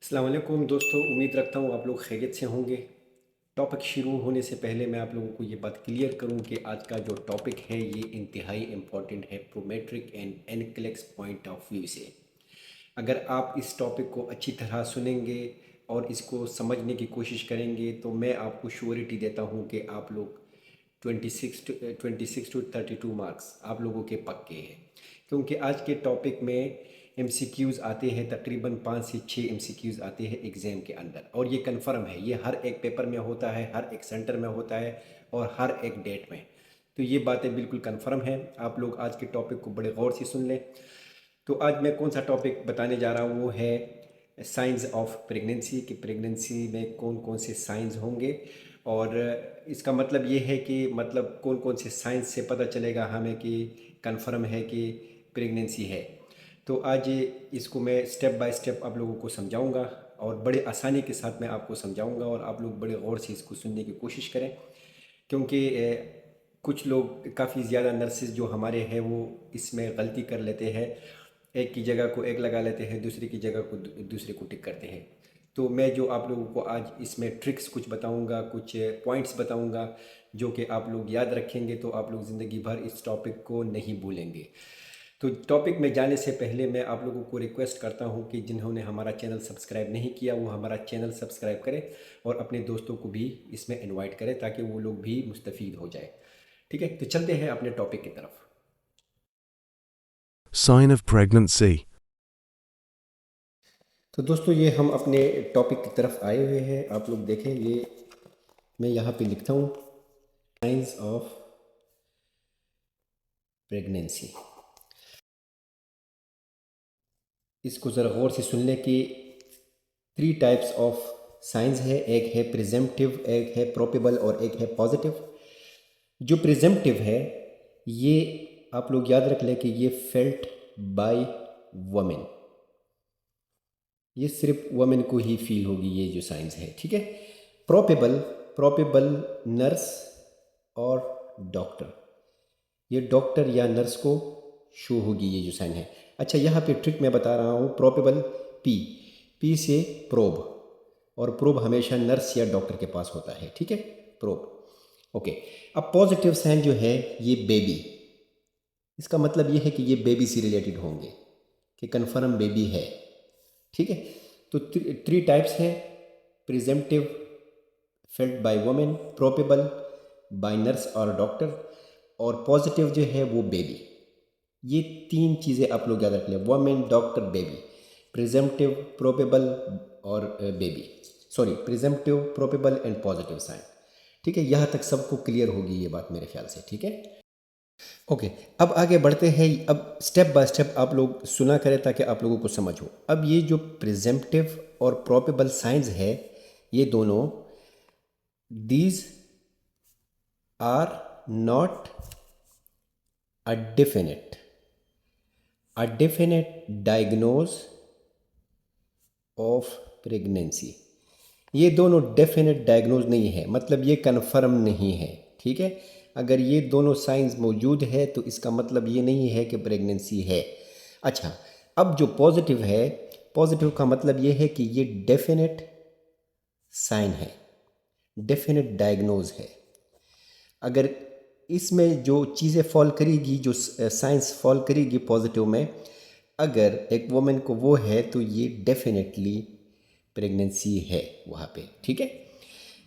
अस्सलाम वालेकुम दोस्तों, उम्मीद रखता हूँ आप लोग खैरियत से होंगे। टॉपिक शुरू होने से पहले मैं आप लोगों को ये बात क्लियर करूँ कि आज का जो टॉपिक है ये इंतहाई इम्पॉर्टेंट है Prometric and NCLEX point of view से। अगर आप इस टॉपिक को अच्छी तरह सुनेंगे और इसको समझने की कोशिश करेंगे तो मैं आपको श्योरिटी देता हूँ कि आप लोग 26 टू 32 मार्क्स आप लोगों के पक्के हैं, क्योंकि आज के टॉपिक में एमसीक्यूज़ आते हैं, तकरीबन 5 से 6 एमसीक्यूज़ आते हैं एग्ज़ाम के अंदर, और ये कंफर्म है, ये हर एक पेपर में होता है, हर एक सेंटर में होता है और हर एक डेट में। तो ये बातें बिल्कुल कंफर्म हैं। आप लोग आज के टॉपिक को बड़े गौर से सुन लें। तो आज मैं कौन सा टॉपिक बताने जा रहा हूँ वो है साइंस ऑफ प्रेगनेंसी, कि प्रेगनेंसी में कौन कौन से साइंस होंगे, और इसका मतलब ये है कि मतलब कौन कौन से साइंस से पता चलेगा हमें कि कंफर्म है कि प्रेगनेंसी है। तो आज इसको मैं स्टेप बाय स्टेप आप लोगों को समझाऊंगा और बड़े आसानी के साथ मैं आपको समझाऊंगा, और आप लोग बड़े गौर से इसको सुनने की कोशिश करें, क्योंकि कुछ लोग काफ़ी ज़्यादा नर्सेज जो हमारे हैं वो इसमें गलती कर लेते हैं, एक की जगह को एक लगा लेते हैं, दूसरे की जगह को दूसरे को टिक करते हैं। तो मैं जो आप लोगों को आज इसमें ट्रिक्स कुछ बताऊंगा, कुछ पॉइंट्स बताऊंगा जो कि आप लोग याद रखेंगे तो आप लोग ज़िंदगी भर इस टॉपिक को नहीं भूलेंगे। तो टॉपिक में जाने से पहले मैं आप लोगों को रिक्वेस्ट करता हूं कि जिन्होंने हमारा चैनल सब्सक्राइब नहीं किया वो हमारा चैनल सब्सक्राइब करें और अपने दोस्तों को भी इसमें इनवाइट करें ताकि वो लोग भी मुस्तफ़ीद हो जाए। ठीक है, तो चलते हैं अपने टॉपिक की तरफ। Sign of pregnancy. तो दोस्तों ये हम अपने टॉपिक की तरफ आए हुए हैं, आप लोग देखें, ये मैं यहाँ पे लिखता हूँ साइंस ऑफ प्रेगनेंसी। इसको ज़रा गौर से सुन लें कि 3 टाइप्स ऑफ साइंस है, एक है प्रिजेम्पटिव, एक है प्रोपेबल और एक है पॉजिटिव। जो प्रिजेम्पटिव है ये आप लोग याद रख लें कि ये फेल्ट बाय वमेन, ये सिर्फ वमेन को ही फील होगी ये जो साइंस है। ठीक है। प्रोपेबल, प्रोपेबल नर्स और डॉक्टर, ये डॉक्टर या नर्स को शो होगी ये जो साइन है। अच्छा, यहाँ पे ट्रिक मैं बता रहा हूँ। प्रोपेबल पी, पी से प्रोब, और प्रोब हमेशा नर्स या डॉक्टर के पास होता है। ठीक है, प्रोब। ओके। अब पॉजिटिव साइन जो है ये बेबी, इसका मतलब ये है कि ये बेबी से रिलेटेड होंगे, कि कंफर्म बेबी है। ठीक है। तो 3 टाइप्स है, presumptive felt by women, probable by nurse और डॉक्टर, और पॉजिटिव जो है वो बेबी। ये 3 चीज़ें आप लोग याद रख लें, women, doctor, baby. Presumptive, probable और baby, sorry, presumptive, probable and positive sign. ठीक है, यहाँ तक सबको क्लियर होगी ये बात मेरे ख्याल से। ठीक है। ओके, अब आगे बढ़ते हैं। अब स्टेप बाय स्टेप आप लोग सुना करें ताकि आप लोगों को समझ हो। अब ये जो प्रिजेम्पटिव और प्रोपेबल साइंस है, ये दोनों, these are not a definite diagnose of pregnancy. ये दोनों डेफिनेट डायग्नोज नहीं है, मतलब ये कन्फर्म नहीं है। ठीक है। अगर ये दोनों साइंस मौजूद है तो इसका मतलब ये नहीं है कि प्रेगनेंसी है। अच्छा, अब जो पॉजिटिव है, पॉजिटिव का मतलब ये है कि ये डेफिनेट साइन है, डेफिनेट डायग्नोज है। अगर इसमें जो चीज़ें फॉल करेगी, जो साइंस फॉल करेगी पॉजिटिव में, अगर एक वुमेन को वो है तो ये डेफिनेटली प्रेगनेंसी है वहाँ पे। ठीक है।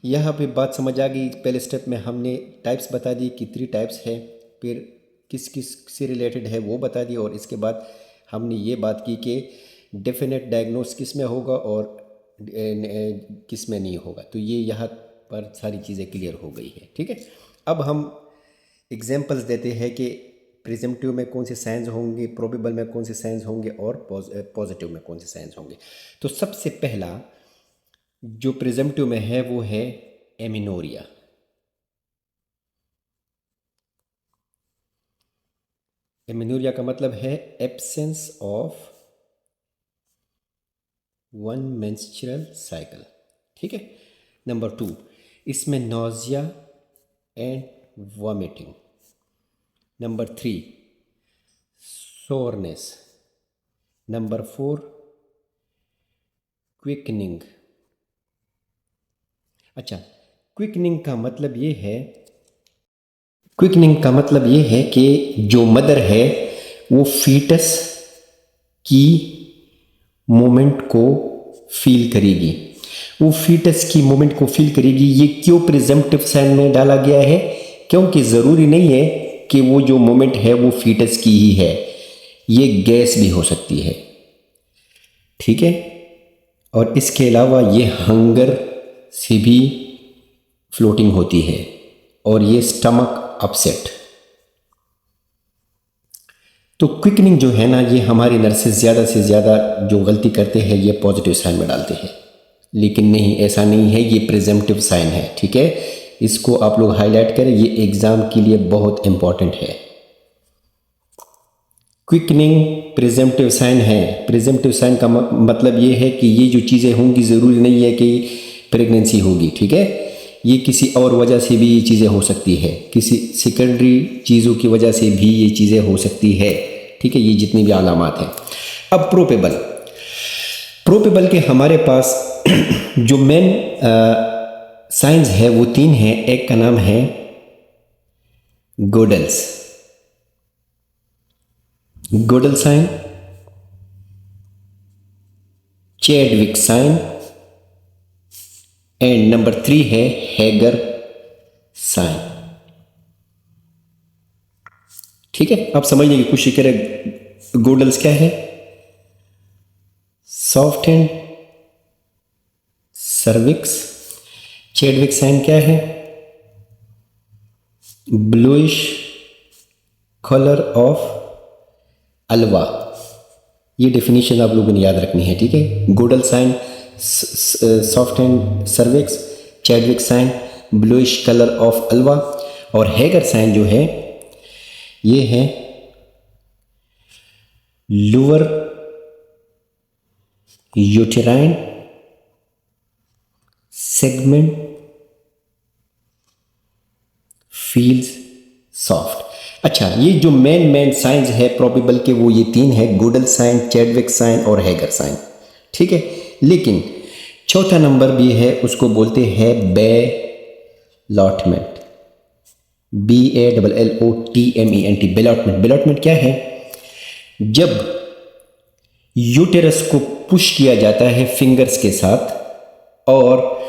यहाँ पे बात समझ आ गई। पहले स्टेप में हमने टाइप्स बता दी कि 3 टाइप्स है, फिर किस किस से रिलेटेड है वो बता दी, और इसके बाद हमने ये बात की कि डेफिनेट डायग्नोस किस में होगा और किस में नहीं होगा। तो ये यहाँ पर सारी चीज़ें क्लियर हो गई है। ठीक है। अब हम एग्जांपल्स देते हैं कि प्रिजम्पटिव में कौन से साइंस होंगे, प्रोबेबल में कौन से साइंस होंगे और पॉजिटिव में कौन से साइंस होंगे। तो सबसे पहला जो प्रिजम्पटिव में है वो है एमिनोरिया। एमिनोरिया का मतलब है absence of one menstrual cycle. ठीक है। नंबर 2, इसमें nausea and vomiting. Number 3, soreness. Number 4, quickening. अच्छा, क्विकनिंग का मतलब ये है, क्विकनिंग का मतलब ये है कि जो मदर है वो फीटस की मोमेंट को फील करेगी, वो फीटस की मोमेंट को फील करेगी। ये क्यों प्रिजम्पटिव साइन में डाला गया है? क्योंकि ज़रूरी नहीं है कि वो जो मोमेंट है वो फीटस की ही है, ये गैस भी हो सकती है, ठीक है। और इसके अलावा ये हंगर से भी फ्लोटिंग होती है, और ये स्टमक अपसेट। तो क्विकनिंग जो है ना, ये हमारी नर्सेज ज़्यादा से ज़्यादा जो गलती करते हैं ये पॉजिटिव साइन में डालते हैं, लेकिन नहीं, ऐसा नहीं है, ये प्रिजम्पटिव साइन है, ठीक है। इसको आप लोग हाईलाइट करें, ये एग्ज़ाम के लिए बहुत इंपॉर्टेंट है। क्विकनिंग प्रिजम्पटिव साइन है। प्रिजम्पटिव साइन का मतलब ये है कि ये जो चीज़ें होंगी ज़रूरी नहीं है कि प्रेगनेंसी होगी, ठीक है। ये किसी और वजह से भी ये चीज़ें हो सकती है, किसी सेकेंडरी चीज़ों की वजह से भी ये चीज़ें हो सकती है, ठीक है। ये जितनी भी अलामात हैं। अब प्रोपेबल, प्रोपेबल के हमारे पास जो मेन साइंस है वो 3 हैं। एक का नाम है Goodell's, Goodell sign, Chadwick sign, and number 3 है हैगर साइन, ठीक है। अब समझने की कोशिश करें, गोडल्स क्या है? Soft and cervix. Chadwick sign क्या है? ब्लूइश कलर ऑफ अलवा। ये डेफिनेशन आप लोगों ने याद रखनी है, ठीक है। Goodell sign soft and cervix, Chadwick sign bluish colour of vulva, और हैगर साइन जो है ये है lower uterine segment feels soft. अच्छा, ये जो मेन साइंस है प्रोबेबल के वो ये 3 है, गोडल साइन, चैडविक साइन और हैगर साइन, ठीक है। लेकिन चौथा नंबर भी है, उसको बोलते हैं बेलॉटमेंट, BALLOTMENT, बेलॉटमेंट। बेलॉटमेंट क्या है? जब यूटेरस को पुश किया जाता है फिंगर्स के साथ और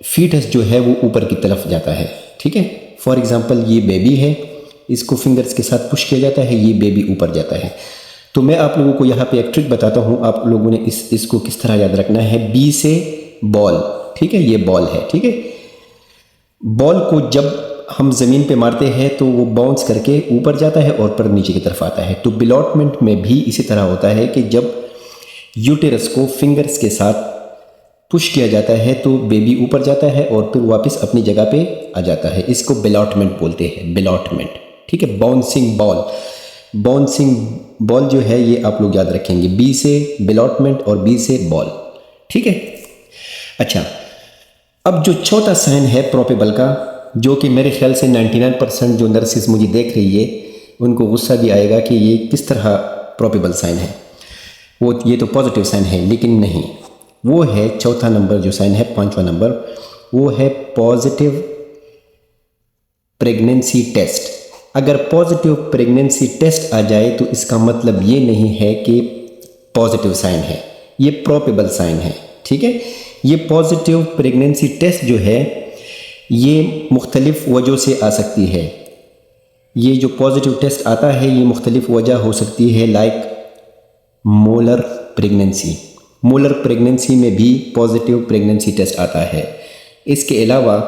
फीटस जो है वो ऊपर की तरफ जाता है, ठीक है। फॉर एग्जांपल ये बेबी है, इसको फिंगर्स के साथ पुश किया जाता है, ये बेबी ऊपर जाता है। तो मैं आप लोगों को यहाँ पे एक ट्रिक बताता हूँ, आप लोगों ने इसको किस तरह याद रखना है। बी से बॉल, ठीक है, ये बॉल है, ठीक है। बॉल को जब हम ज़मीन पे मारते हैं तो वो बाउंस करके ऊपर जाता है और पर नीचे की तरफ आता है। तो बिलॉटमेंट में भी इसी तरह होता है कि जब यूटेरस को फिंगर्स के साथ पुश किया जाता है तो बेबी ऊपर जाता है और फिर वापस अपनी जगह पे आ जाता है। इसको बिलॉटमेंट बोलते हैं, बिलॉटमेंट, ठीक है। बाउंसिंग बॉल, बाउंसिंग बॉल जो है ये आप लोग याद रखेंगे, बी से बिलॉटमेंट और बी से बॉल, ठीक है। अच्छा, अब जो चौथा साइन है प्रोपेबल का, जो कि मेरे ख्याल से 99% जो नर्सिस मुझे देख रही है उनको गुस्सा भी आएगा कि ये किस तरह प्रोपेबल साइन है, वो ये तो पॉजिटिव साइन है, लेकिन नहीं, वो है चौथा नंबर जो साइन है, 5वां नंबर, वो है पॉजिटिव प्रेगनेंसी टेस्ट। अगर पॉजिटिव प्रेगनेंसी टेस्ट आ जाए तो इसका मतलब ये नहीं है कि पॉजिटिव साइन है, ये प्रोपेबल साइन है, ठीक है। ये पॉजिटिव प्रेगनेंसी टेस्ट जो है ये मुख्तलिफ वजहों से आ सकती है। ये जो पॉजिटिव टेस्ट आता है ये मुख्तलिफ वजह हो सकती है, like molar pregnancy. Molar pregnancy में भी पॉजिटिव प्रेगनेंसी टेस्ट आता है। इसके अलावा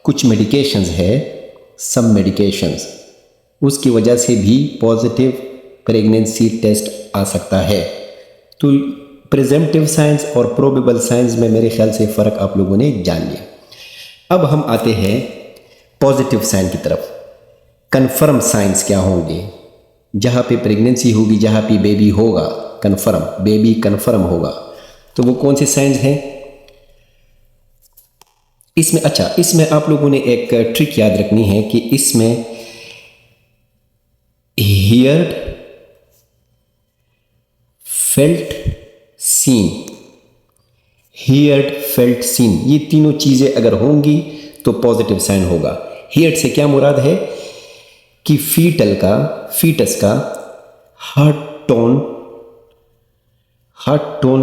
कुछ मेडिकेशंस है, सब मेडिकेशंस, उसकी वजह से भी पॉजिटिव प्रेगनेंसी टेस्ट आ सकता है। तो प्रिजम्पटिव साइंस और प्रोबेबल साइंस में मेरे ख्याल से फ़र्क आप लोगों ने जान लिया। अब हम आते हैं पॉजिटिव साइन की तरफ। कन्फर्म साइंस क्या होंगे? जहाँ पे प्रेगनेंसी होगी, जहाँ पे बेबी होगा, कन्फर्म, बेबी कन्फर्म होगा, तो वो कौन से साइंस हैं इसमें? अच्छा, इसमें आप लोगों ने एक ट्रिक याद रखनी है कि इसमें heard, felt, seen, heard, felt, seen, ये तीनों चीज़ें अगर होंगी तो पॉजिटिव साइन होगा। हियर्ड से क्या मुराद है कि फीटस का हार्ट टोन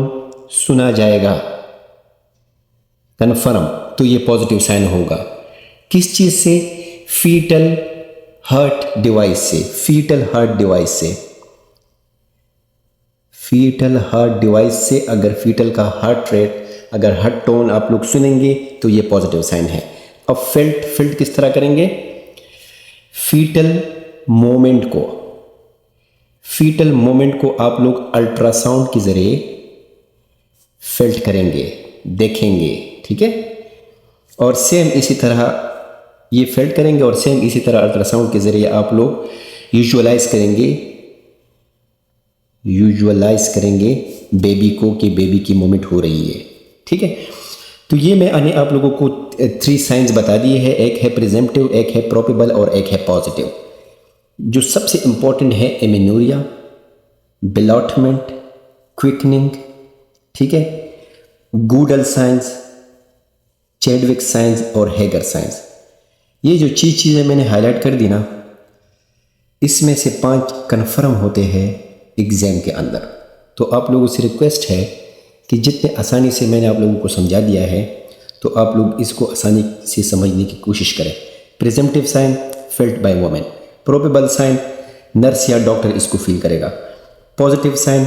सुना जाएगा, कन्फर्म, तो ये पॉजिटिव साइन होगा। किस चीज़ से? फीटल हार्ट डिवाइस से। फीटल हार्ट डिवाइस से अगर फीटल का हार्ट रेट, अगर हार्ट टोन आप लोग सुनेंगे तो ये पॉजिटिव साइन है। अब फेल्ट किस तरह करेंगे? फीटल मोमेंट को आप लोग अल्ट्रासाउंड के ज़रिए फेल्ट करेंगे, देखेंगे, ठीक है। और सेम इसी तरह ये फेल्ट करेंगे और सेम इसी तरह अल्ट्रासाउंड के ज़रिए आप लोग यूजुअलाइज करेंगे बेबी को कि बेबी की मूवमेंट हो रही है, ठीक है। तो ये मैंने आप लोगों को 3 साइंस बता दिए हैं, एक है प्रिजेम्पटिव, एक है प्रोबेबल और एक है पॉजिटिव। जो सबसे इंपॉर्टेंट है एमेनोरिया, बिलॉटमेंट, क्विकनिंग, ठीक है, गूडल साइंस, चैडविक साइंस और हेगर साइंस। ये जो चीज़ें मैंने हाईलाइट कर दी ना, इसमें से 5 कन्फर्म होते हैं एग्ज़ाम के अंदर। तो आप लोगों से रिक्वेस्ट है कि जितने आसानी से मैंने आप लोगों को समझा दिया है तो आप लोग इसको आसानी से समझने की कोशिश करें। Presumptive sign felt by women, probable sign nurse या डॉक्टर इसको फील करेगा, पॉजिटिव साइन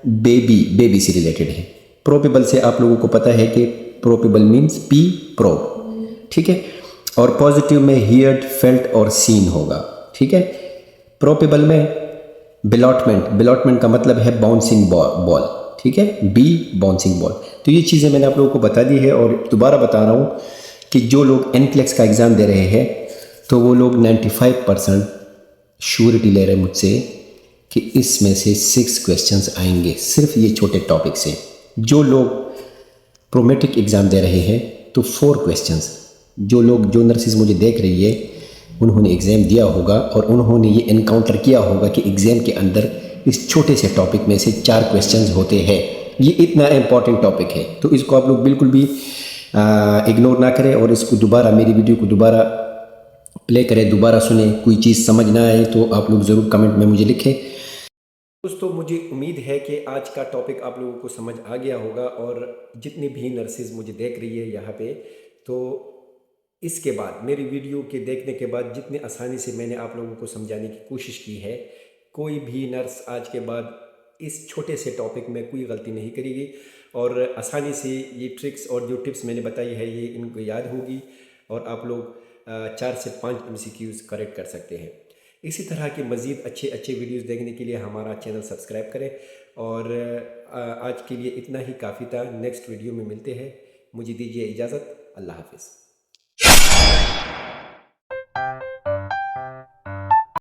बेबी से रिलेटेड है। प्रोबेबल से आप लोगों को पता है कि प्रोबेबल मीन्स प्रो, ठीक है। और पॉजिटिव में हियर्ड, फेल्ट और सीन होगा, ठीक है। प्रोबेबल में बिलॉटमेंट का मतलब है बाउंसिंग बॉल, ठीक है, बाउंसिंग बॉल। तो ये चीज़ें मैंने आप लोगों को बता दी है और दोबारा बता रहा हूँ कि जो लोग NCLEX का एग्ज़ाम दे रहे हैं तो वो लोग 95% श्योरिटी ले रहे हैं मुझसे कि इसमें से 6 क्वेश्चंस आएंगे, सिर्फ ये छोटे टॉपिक से। जो लोग प्रोमेट्रिक एग्ज़ाम दे रहे हैं तो 4 क्वेश्चंस। जो नर्सिस मुझे देख रही है उन्होंने एग्ज़ाम दिया होगा और उन्होंने ये इनकाउंटर किया होगा कि एग्ज़ाम के अंदर इस छोटे से टॉपिक में से 4 क्वेश्चंस होते हैं। ये इतना इम्पॉर्टेंट टॉपिक है तो इसको आप लोग बिल्कुल भी इग्नोर ना करें और इसको दोबारा, मेरी वीडियो को दोबारा प्ले करें, दोबारा सुने। कोई चीज़ समझ ना आए तो आप लोग ज़रूर कमेंट में मुझे लिखें। दोस्तों मुझे उम्मीद है कि आज का टॉपिक आप लोगों को समझ आ गया होगा और जितनी भी नर्सेज मुझे देख रही है यहाँ पे, तो इसके बाद मेरी वीडियो के देखने के बाद जितनी आसानी से मैंने आप लोगों को समझाने की कोशिश की है, कोई भी नर्स आज के बाद इस छोटे से टॉपिक में कोई गलती नहीं करेगी और आसानी से ये ट्रिक्स और जो टिप्स मैंने बताई है ये इनको याद होगी और आप लोग 4 से 5 MCQs करेक्ट कर सकते हैं। इसी तरह के मज़ीद अच्छे वीडियोस देखने के लिए हमारा चैनल सब्सक्राइब करें और आज के लिए इतना ही काफ़ी था। नेक्स्ट वीडियो में मिलते हैं, मुझे दीजिए इजाज़त। अल्लाह हाफिज़।